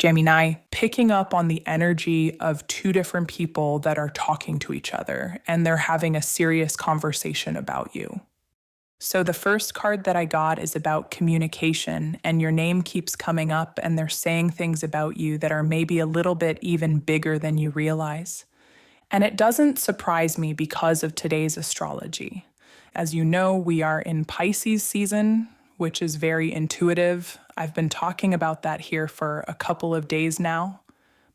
Gemini, picking up on the energy of two different people that are talking to each other and they're having a serious conversation about you. So the first card that I got is about communication, and your name keeps coming up, and they're saying things about you that are maybe a little bit even bigger than you realize. And it doesn't surprise me because of today's astrology. As you know, we are in Pisces season, which is very intuitive. I've been talking about that here for a couple of days now.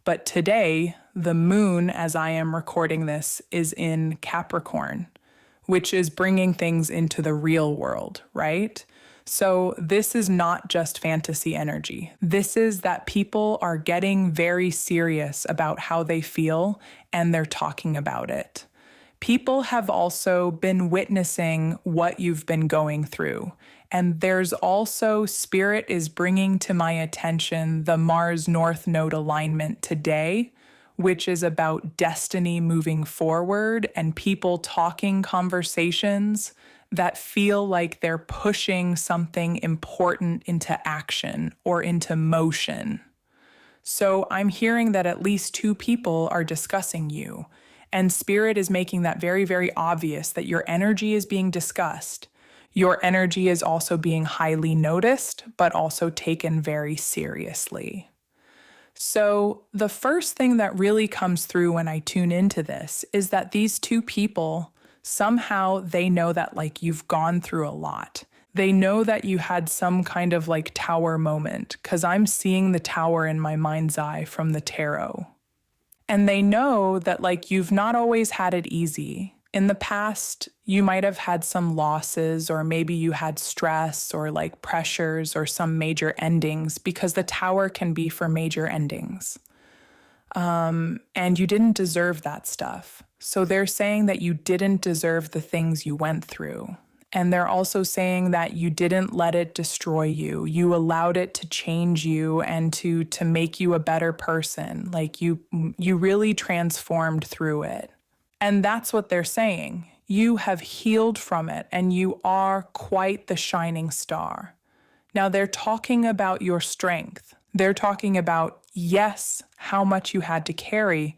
But today, the moon, as I am recording this, is in Capricorn, which is bringing things into the real world, right? So this is not just fantasy energy. This is that people are getting very serious about how they feel and they're talking about it. People have also been witnessing what you've been going through. And there's also Spirit is bringing to my attention the Mars North Node alignment today, which is about destiny moving forward and people talking conversations that feel like they're pushing something important into action or into motion. So I'm hearing that at least two people are discussing you, and Spirit is making that very, very obvious that your energy is being discussed. Your energy is also being highly noticed, but also taken very seriously. So the first thing that really comes through when I tune into this is that these two people, somehow they know that like you've gone through a lot. They know that you had some kind of like tower moment, because I'm seeing the tower in my mind's eye from the tarot. And they know that like you've not always had it easy. In the past, you might have had some losses, or maybe you had stress or like pressures or some major endings, because the tower can be for major endings. And you didn't deserve that stuff. So they're saying that you didn't deserve the things you went through. And they're also saying that you didn't let it destroy you. You allowed it to change you and to make you a better person. Like you really transformed through it. And that's what they're saying. You have healed from it, and you are quite the shining star. Now, they're talking about your strength. They're talking about, yes, how much you had to carry,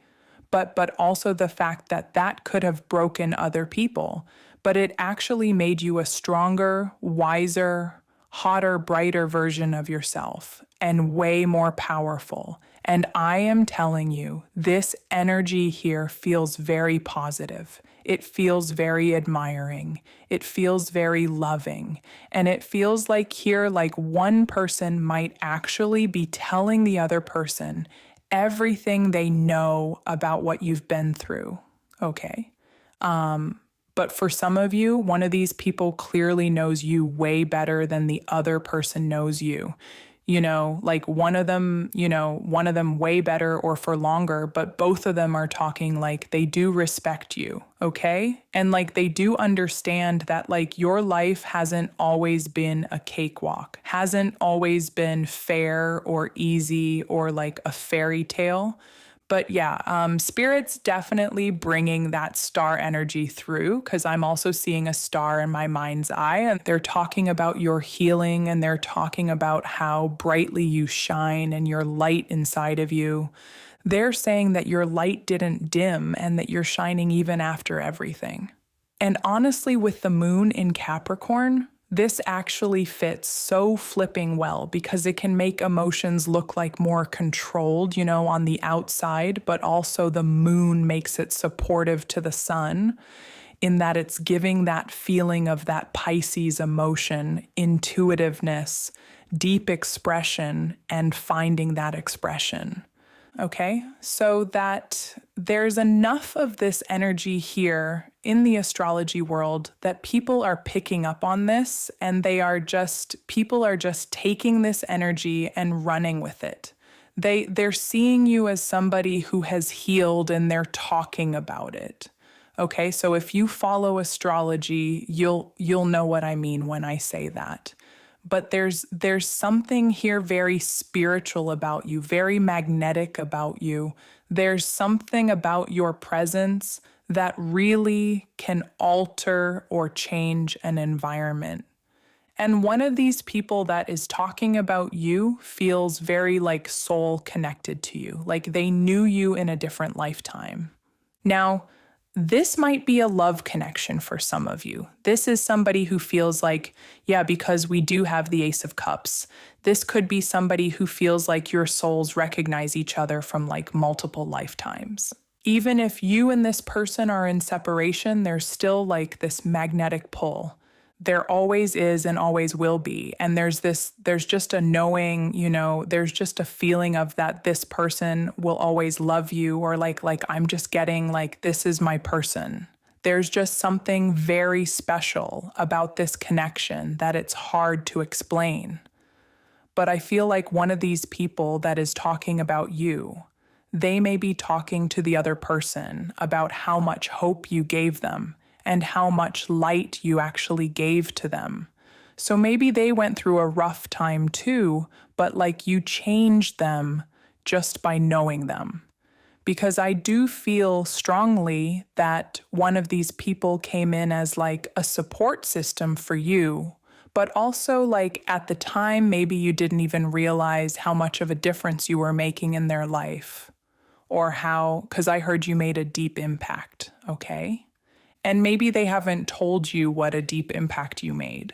but also the fact that that could have broken other people. But it actually made you a stronger, wiser, hotter, brighter version of yourself, and way more powerful. And I am telling you, this energy here feels very positive. It feels very admiring. It feels very loving. And it feels like here, like one person might actually be telling the other person everything they know about what you've been through. Okay. But for some of you, one of these people clearly knows you way better than the other person knows you. You know, like one of them way better or for longer, but both of them are talking like they do respect you, okay? And like they do understand that like your life hasn't always been a cakewalk, hasn't always been fair or easy or like a fairy tale. But yeah, Spirit's definitely bringing that star energy through, because I'm also seeing a star in my mind's eye, and they're talking about your healing, and they're talking about how brightly you shine and your light inside of you. They're saying that your light didn't dim and that you're shining even after everything. And honestly, with the moon in Capricorn, this actually fits so flipping well, because it can make emotions look like more controlled, you know, on the outside, but also the moon makes it supportive to the sun, in that it's giving that feeling of that Pisces emotion, intuitiveness, deep expression, and finding that expression. Okay, so that there's enough of this energy here in the astrology world that people are picking up on this, and people are just taking this energy and running with it. They're seeing you as somebody who has healed, and they're talking about it. Okay, so if you follow astrology, you'll know what I mean when I say that. But there's something here very spiritual about you, very magnetic about you. There's something about your presence that really can alter or change an environment. And one of these people that is talking about you feels very like soul connected to you, like they knew you in a different lifetime. Now, this might be a love connection for some of you. This is somebody who feels like, yeah, because we do have the Ace of Cups. This could be somebody who feels like your souls recognize each other from like multiple lifetimes. Even if you and this person are in separation, there's still like this magnetic pull. There always is and always will be. And there's just a knowing, there's just a feeling of that this person will always love you, or like I'm just getting like, this is my person. There's just something very special about this connection that it's hard to explain. But I feel like one of these people that is talking about you, they may be talking to the other person about how much hope you gave them and how much light you actually gave to them. So maybe they went through a rough time too, but like you changed them just by knowing them. Because I do feel strongly that one of these people came in as like a support system for you, but also like at the time, maybe you didn't even realize how much of a difference you were making in their life, or how, because I heard you made a deep impact, okay? And maybe they haven't told you what a deep impact you made.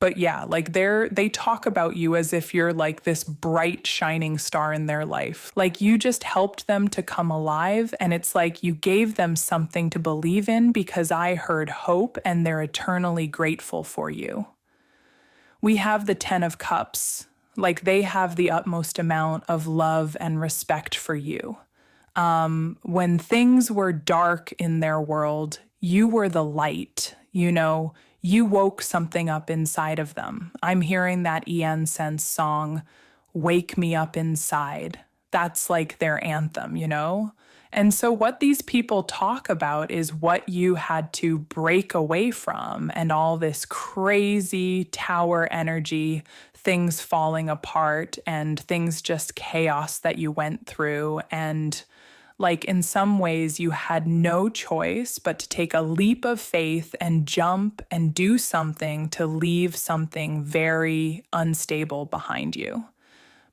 But yeah, like they talk about you as if you're like this bright shining star in their life. Like you just helped them to come alive, and it's like you gave them something to believe in because I heard hope, and they're eternally grateful for you. We have the 10 of Cups. Like they have the utmost amount of love and respect for you. When things were dark in their world, you were the light, you woke something up inside of them. I'm hearing that Ian Sense song, Wake Me Up Inside. That's like their anthem, And so what these people talk about is what you had to break away from, and all this crazy tower energy, things falling apart and things just chaos that you went through. And like in some ways you had no choice but to take a leap of faith and jump and do something to leave something very unstable behind you.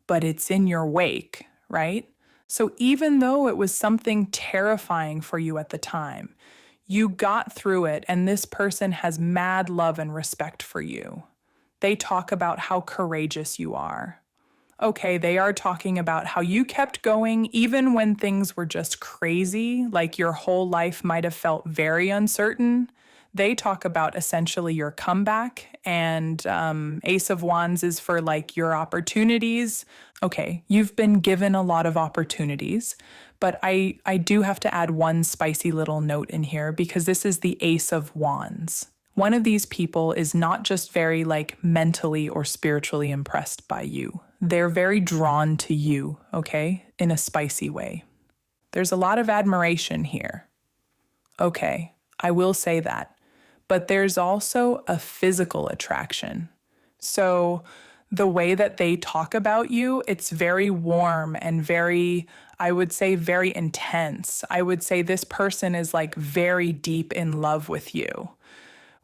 But it's in your wake, right? So even though it was something terrifying for you at the time, you got through it, and this person has mad love and respect for you. They talk about how courageous you are. Okay, they are talking about how you kept going even when things were just crazy, like your whole life might have felt very uncertain. They talk about essentially your comeback, and Ace of Wands is for like your opportunities. Okay, you've been given a lot of opportunities, but I do have to add one spicy little note in here, because this is the Ace of Wands. One of these people is not just very like mentally or spiritually impressed by you. They're very drawn to you, okay, in a spicy way. There's a lot of admiration here. Okay, I will say that. But there's also a physical attraction. So the way that they talk about you, it's very warm and very, I would say, very intense. I would say this person is like very deep in love with you.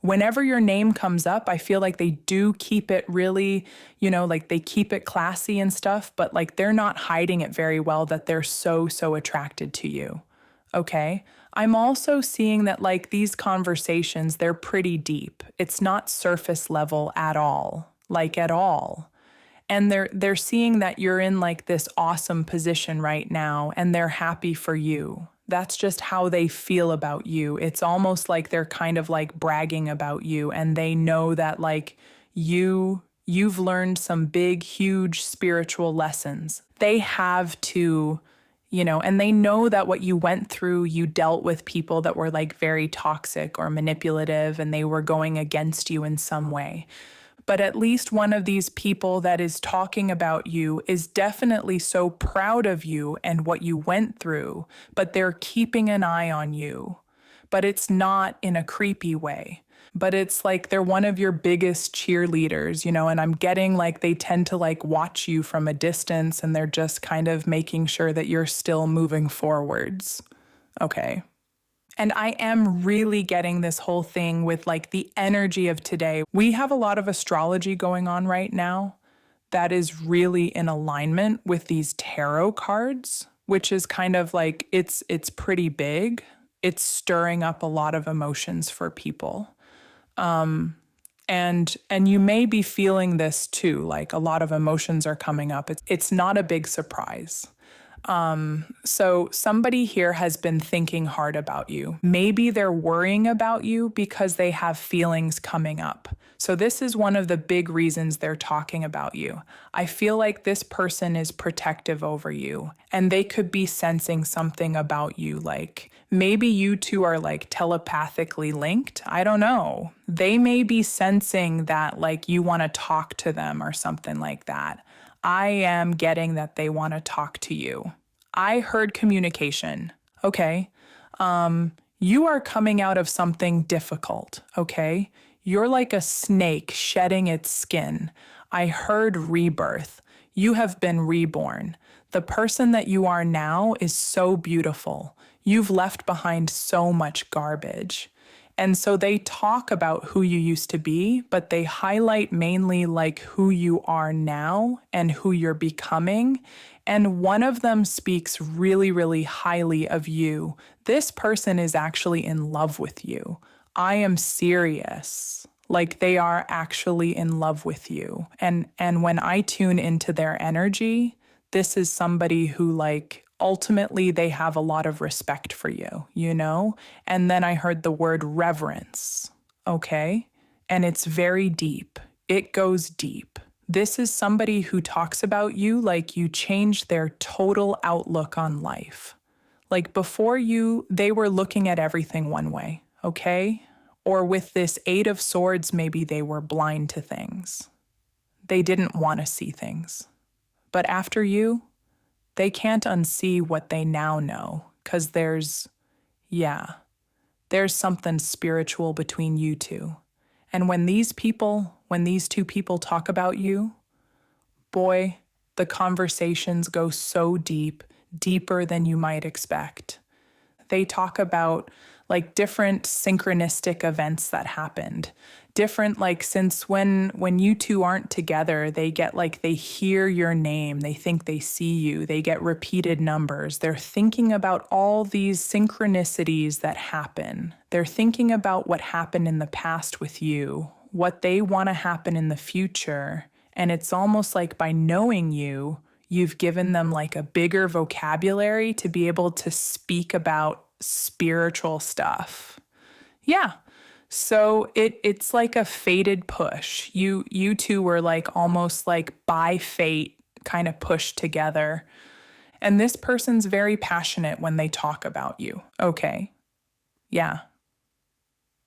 Whenever your name comes up, I feel like they do keep it really, like they keep it classy and stuff, but like they're not hiding it very well that they're so attracted to you. Okay? I'm also seeing that like these conversations, they're pretty deep. It's not surface level at all, like at all. And they're seeing that you're in like this awesome position right now, and they're happy for you. That's just how they feel about you. It's almost like they're kind of like bragging about you, and they know that like you've learned some big, huge spiritual lessons. They have to, and they know that what you went through, you dealt with people that were like very toxic or manipulative, and they were going against you in some way. But at least one of these people that is talking about you is definitely so proud of you and what you went through, but they're keeping an eye on you. But it's not in a creepy way. But it's like they're one of your biggest cheerleaders, and I'm getting like they tend to like watch you from a distance, and they're just kind of making sure that you're still moving forwards. Okay. And I am really getting this whole thing with like the energy of today. We have a lot of astrology going on right now that is really in alignment with these tarot cards, which is kind of like it's pretty big. It's stirring up a lot of emotions for people. And you may be feeling this too, like a lot of emotions are coming up. It's not a big surprise. So somebody here has been thinking hard about you. Maybe they're worrying about you because they have feelings coming up. So this is one of the big reasons they're talking about you. I feel like this person is protective over you, and they could be sensing something about you. Like maybe you two are like telepathically linked. I don't know. They may be sensing that like you want to talk to them or something like that. I am getting that they want to talk to you. I heard communication. Okay. You are coming out of something difficult. Okay. You're like a snake shedding its skin. I heard rebirth. You have been reborn. The person that you are now is so beautiful. You've left behind so much garbage. And so they talk about who you used to be, but they highlight mainly like who you are now and who you're becoming. And one of them speaks really, really highly of you. This person is actually in love with you. I am serious. Like they are actually in love with you. And when I tune into their energy, this is somebody who like ultimately they have a lot of respect for you, you know? And then I heard the word reverence, okay? And it's very deep. It goes deep. This is somebody who talks about you like you changed their total outlook on life. Like before you, they were looking at everything one way, okay? Or with this Eight of Swords, maybe they were blind to things. They didn't want to see things. But after you, they can't unsee what they now know, because there's something spiritual between you two. And when these two people talk about you, boy, the conversations go so deep, deeper than you might expect. They talk about like different synchronistic events that happened. Different, like since when you two aren't together, they get like they hear your name, they think they see you, they get repeated numbers. They're thinking about all these synchronicities that happen. They're thinking about what happened in the past with you, what they want to happen in the future. And it's almost like by knowing you, you've given them like a bigger vocabulary to be able to speak about spiritual stuff. Yeah. So it's like a fated push. You two were like almost like by fate kind of pushed together. And this person's very passionate when they talk about you. Okay. Yeah.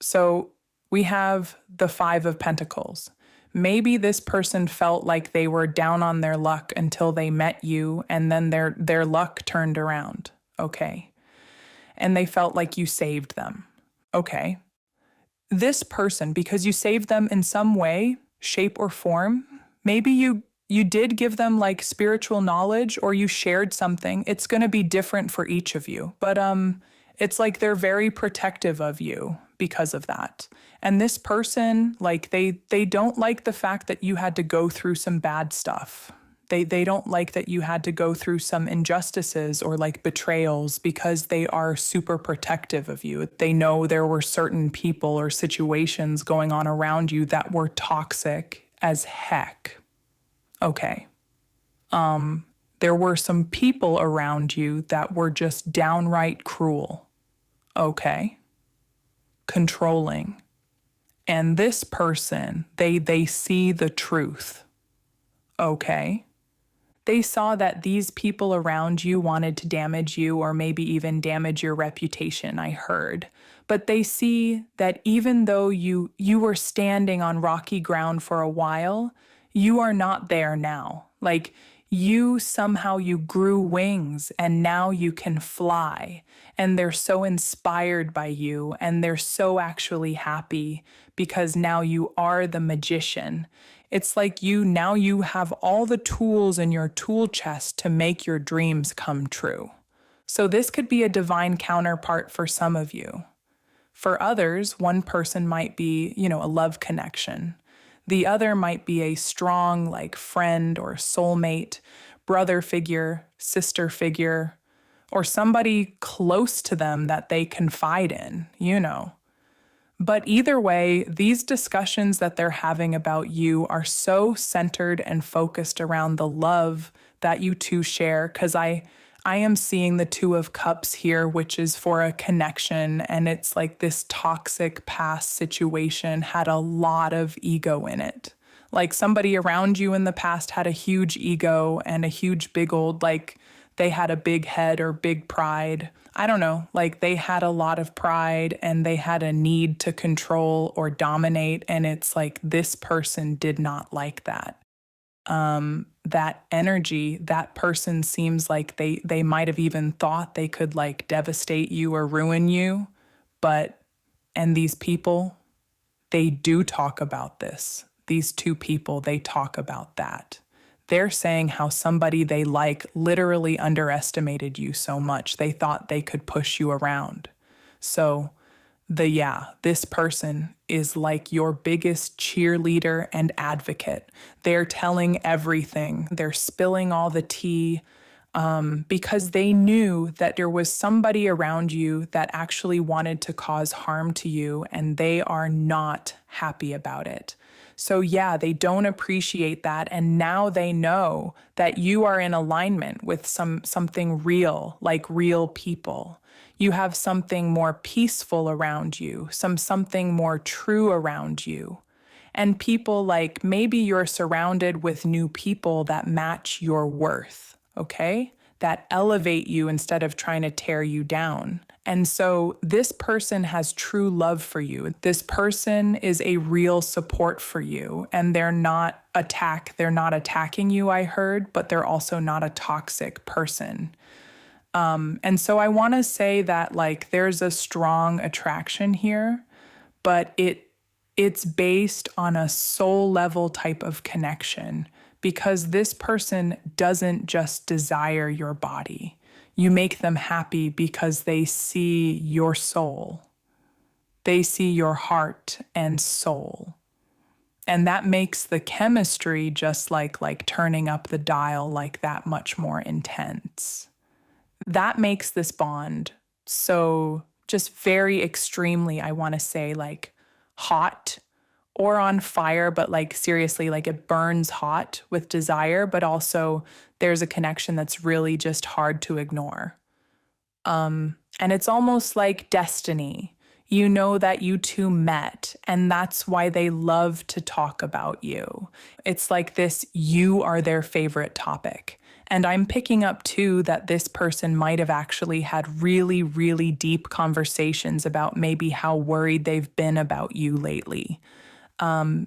So we have the Five of Pentacles. Maybe this person felt like they were down on their luck until they met you, and then their luck turned around. Okay. And they felt like you saved them. Okay. This person, because you saved them in some way, shape or form, maybe you did give them like spiritual knowledge or you shared something. It's going to be different for each of you. But it's like they're very protective of you because of that. And this person, like they don't like the fact that you had to go through some bad stuff. They don't like that you had to go through some injustices or like betrayals because they are super protective of you. They know there were certain people or situations going on around you that were toxic as heck. Okay. There were some people around you that were just downright cruel. Okay. Controlling. And this person, they see the truth. Okay. They saw that these people around you wanted to damage you or maybe even damage your reputation, I heard. But they see that even though you were standing on rocky ground for a while, you are not there now. Like you grew wings and now you can fly. And they're so inspired by you and they're so actually happy because now you are the magician. It's like now you have all the tools in your tool chest to make your dreams come true. So this could be a divine counterpart for some of you. For others, one person might be, a love connection. The other might be a strong, like, friend or soulmate, brother figure, sister figure, or somebody close to them that they confide in. But either way, these discussions that they're having about you are so centered and focused around the love that you two share. Because I am seeing the Two of Cups here, which is for a connection. And it's like this toxic past situation had a lot of ego in it. Like somebody around you in the past had a huge ego and a huge big old, like, they had a big head or big pride. I don't know, like they had a lot of pride and they had a need to control or dominate. And it's like this person did not like that. That energy, that person seems like they might have even thought they could like devastate you or ruin you. And these people, they do talk about this. These two people, they talk about that. They're saying how somebody they like literally underestimated you so much. They thought they could push you around. So this person is like your biggest cheerleader and advocate. They're telling everything. They're spilling all the tea because they knew that there was somebody around you that actually wanted to cause harm to you, and they are not happy about it. So they don't appreciate that, and now they know that you are in alignment with something real, like real people. You have something more peaceful around you, something more true around you. And people, like, maybe you're surrounded with new people that match your worth, okay? That elevate you instead of trying to tear you down. And so this person has true love for you. This person is a real support for you, and they're not attacking you, I heard, but they're also not a toxic person. And so I want to say that, like, there's a strong attraction here, but it's based on a soul level type of connection, because this person doesn't just desire your body. You make them happy because they see your soul. They see your heart and soul. And that makes the chemistry just like turning up the dial, like that much more intense. That makes this bond so just very extremely, I want to say, like hot or on fire, but like seriously, like it burns hot with desire, but also there's a connection that's really just hard to ignore. And it's almost like destiny. You know that you two met, and that's why they love to talk about you. It's like this, you are their favorite topic. And I'm picking up too that this person might have actually had really, really deep conversations about maybe how worried they've been about you lately.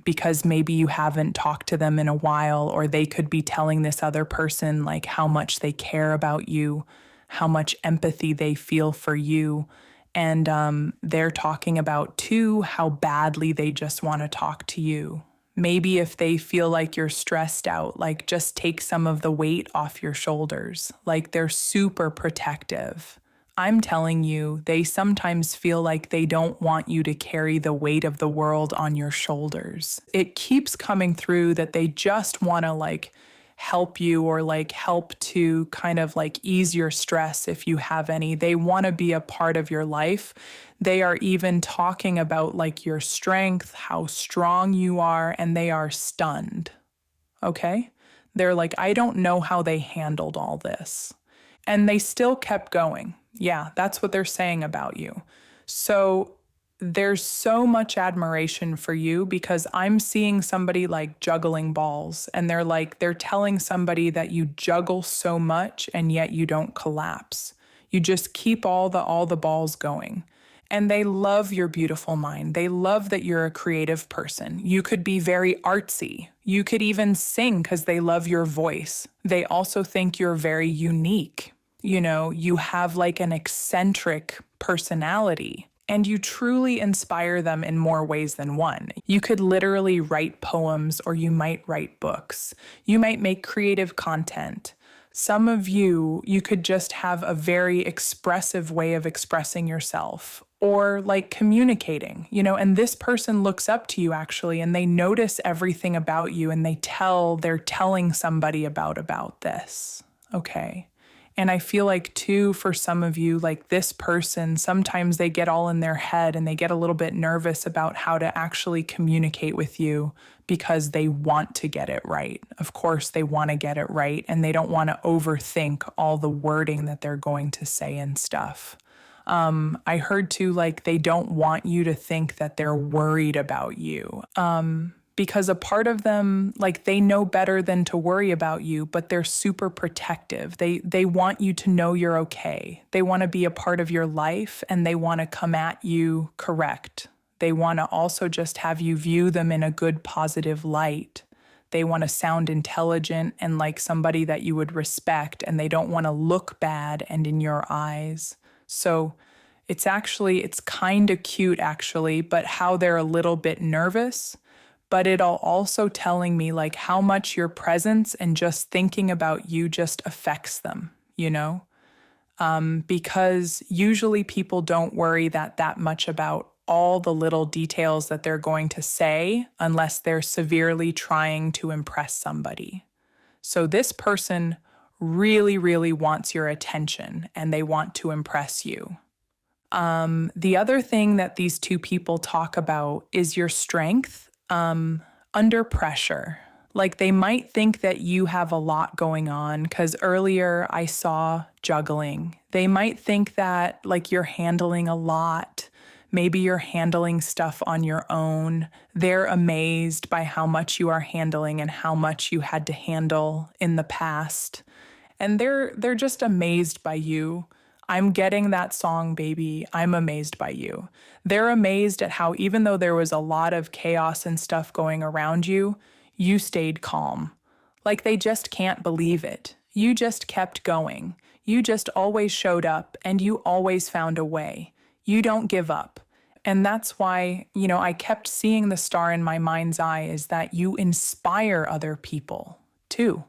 Because maybe you haven't talked to them in a while, or they could be telling this other person like how much they care about you, how much empathy they feel for you. And they're talking about too how badly they just want to talk to you. Maybe if they feel like you're stressed out, like just take some of the weight off your shoulders. Like they're super protective. I'm telling you, they sometimes feel like they don't want you to carry the weight of the world on your shoulders. It keeps coming through that they just want to like help you, or like help to kind of like ease your stress if you have any. They want to be a part of your life. They are even talking about like your strength, how strong you are, and they are stunned. Okay? They're like, I don't know how they handled all this. And they still kept going. Yeah, that's what they're saying about you. So there's so much admiration for you, because I'm seeing somebody like juggling balls, and they're telling somebody that you juggle so much and yet you don't collapse. You just keep all the balls going. And they love your beautiful mind. They love that you're a creative person. You could be very artsy. You could even sing because they love your voice. They also think you're very unique. You have like an eccentric personality, and you truly inspire them in more ways than one. You could literally write poems, or you might write books. You might make creative content. Some of you could just have a very expressive way of expressing yourself or like communicating, and this person looks up to you actually, and they notice everything about you and they're telling somebody about this. Okay. And I feel like too, for some of you, like this person, sometimes they get all in their head and they get a little bit nervous about how to actually communicate with you because they want to get it right. Of course, they want to get it right and they don't want to overthink all the wording that they're going to say and stuff. I heard too, like they don't want you to think that they're worried about you. Because a part of them, like they know better than to worry about you, but they're super protective. They want you to know you're okay. They want to be a part of your life and they want to come at you correct. They want to also just have you view them in a good, positive light. They want to sound intelligent and like somebody that you would respect, and they don't want to look bad and in your eyes. So it's kind of cute actually, but how they're a little bit nervous. But it also telling me like how much your presence and just thinking about you just affects them, because usually people don't worry that much about all the little details that they're going to say unless they're severely trying to impress somebody. So this person really, really wants your attention and they want to impress you. The other thing that these two people talk about is your strength under pressure. Like they might think that you have a lot going on because earlier I saw juggling. They might think that like you're handling a lot. Maybe you're handling stuff on your own. They're amazed by how much you are handling and how much you had to handle in the past. And they're just amazed by you. I'm getting that song, baby. I'm amazed by you. They're amazed at how, even though there was a lot of chaos and stuff going around you, you stayed calm. Like they just can't believe it. You just kept going. You just always showed up and you always found a way. You don't give up. And that's why, I kept seeing the star in my mind's eye is that you inspire other people too,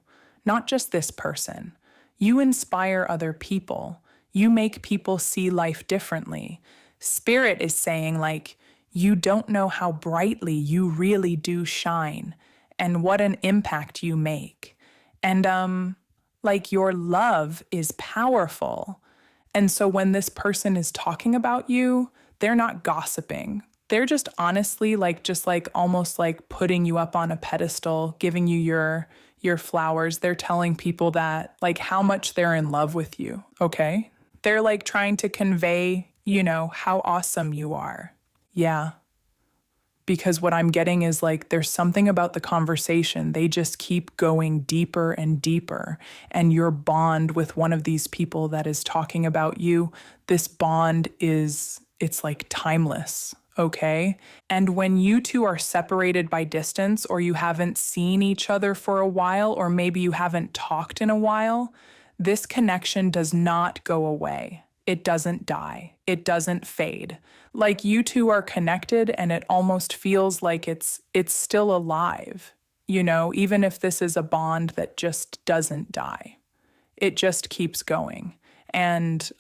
not just this person. You inspire other people. You make people see life differently. Spirit is saying like, you don't know how brightly you really do shine and what an impact you make. And like your love is powerful. And so when this person is talking about you, they're not gossiping. They're just honestly just almost like putting you up on a pedestal, giving you your flowers. They're telling people that like how much they're in love with you, okay? They're like trying to convey, how awesome you are. Yeah. Because what I'm getting is like there's something about the conversation. They just keep going deeper and deeper. And your bond with one of these people that is talking about you, this bond it's like timeless. Okay. And when you two are separated by distance, or you haven't seen each other for a while, or maybe you haven't talked in a while, this connection does not go away. It doesn't die. It doesn't fade. Like you two are connected and it almost feels like it's still alive, even if this is a bond that just doesn't die. It just keeps going. And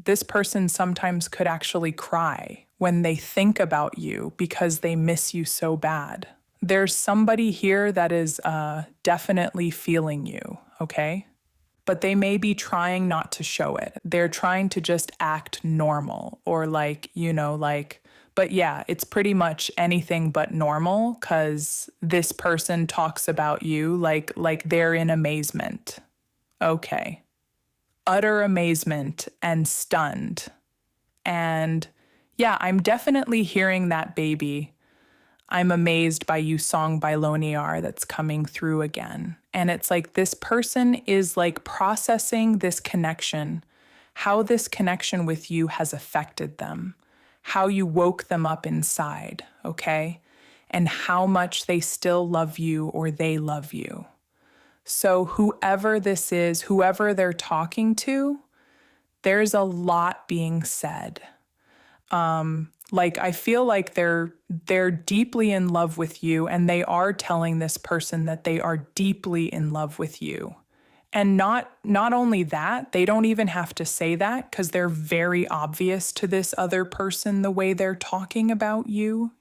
this person sometimes could actually cry when they think about you because they miss you so bad. There's somebody here that is definitely feeling you, okay? But they may be trying not to show it. They're trying to just act normal or but yeah, it's pretty much anything but normal because this person talks about you like they're in amazement. Okay. Utter amazement and stunned. And yeah, I'm definitely hearing that, baby. I'm amazed by you song by Loniar that's coming through again. And it's like this person is like processing this connection, how this connection with you has affected them, how you woke them up inside, okay? And how much they still love you or they love you. So whoever this is, whoever they're talking to, there's a lot being said. I feel like they're deeply in love with you, and they are telling this person that they are deeply in love with you. And not only that, they don't even have to say that because they're very obvious to this other person the way they're talking about you,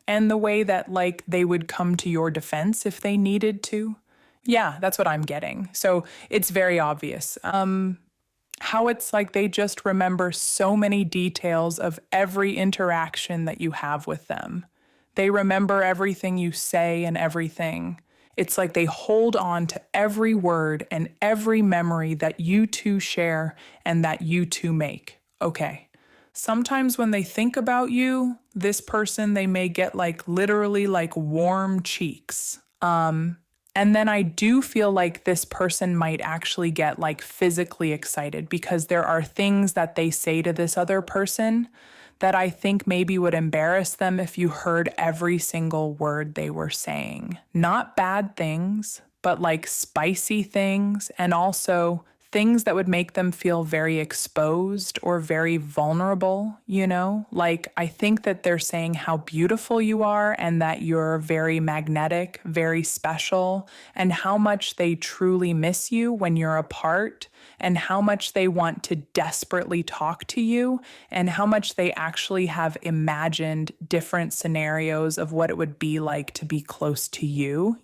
and the way that like they would come to your defense if they needed to. Yeah, that's what I'm getting. So it's very obvious. How it's like they just remember so many details of every interaction that you have with them. They remember everything you say and everything. It's like they hold on to every word and every memory that you two share and that you two make. Okay. Sometimes when they think about you, this person, they may get like literally like warm cheeks. And then I do feel like this person might actually get like physically excited because there are things that they say to this other person that I think maybe would embarrass them if you heard every single word they were saying. Not bad things, but like spicy things, and also things that would make them feel very exposed or very vulnerable, Like, I think that they're saying how beautiful you are and that you're very magnetic, very special, and how much they truly miss you when you're apart, and how much they want to desperately talk to you, and how much they actually have imagined different scenarios of what it would be like to be close to you.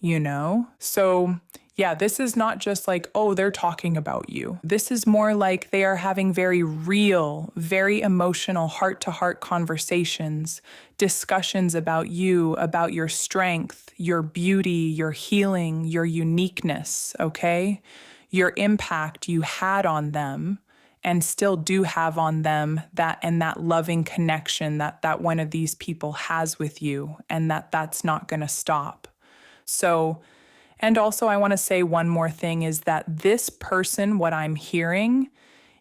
So, yeah, this is not just like, oh, they're talking about you. This is more like they are having very real, very emotional, heart to heart conversations, discussions about you, about your strength, your beauty, your healing, your uniqueness, okay? Your impact you had on them and still do have on them, that loving connection that one of these people has with you, and that's not going to stop. So, and also, I want to say one more thing is that this person, what I'm hearing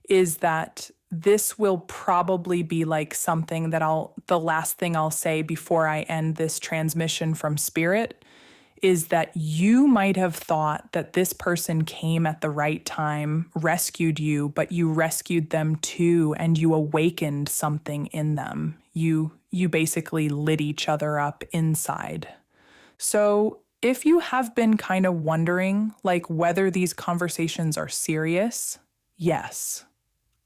is that this will probably be like something that the last thing I'll say before I end this transmission from spirit is that you might have thought that this person came at the right time, rescued you, but you rescued them too, and you awakened something in them. You basically lit each other up inside. So, if you have been kind of wondering, like, whether these conversations are serious, yes.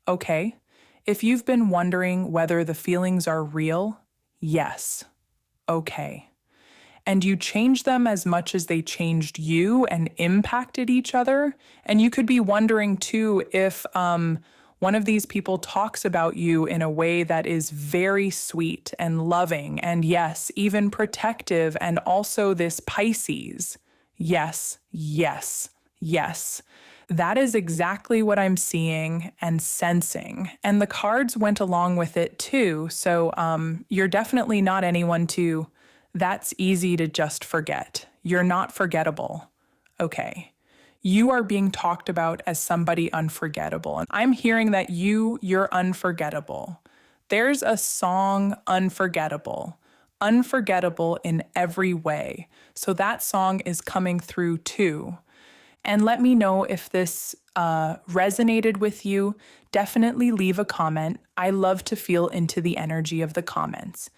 Okay. If you've been wondering whether the feelings are real, yes. Okay. And you changed them as much as they changed you and impacted each other. And you could be wondering too if one of these people talks about you in a way that is very sweet and loving, and yes, even protective, and also this Pisces. Yes, yes, yes. That is exactly what I'm seeing and sensing. And the cards went along with it too. So you're definitely not anyone to, that's easy to just forget. You're not forgettable. Okay. You are being talked about as somebody unforgettable. And I'm hearing that you're unforgettable. There's a song, Unforgettable. Unforgettable in every way. So that song is coming through too. And let me know if this resonated with you. Definitely leave a comment. I love to feel into the energy of the comments.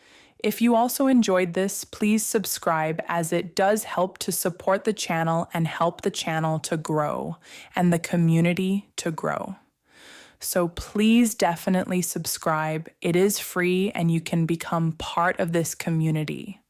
If you also enjoyed this, please subscribe, as it does help to support the channel and help the channel to grow and the community to grow. So please definitely subscribe. It is free and you can become part of this community.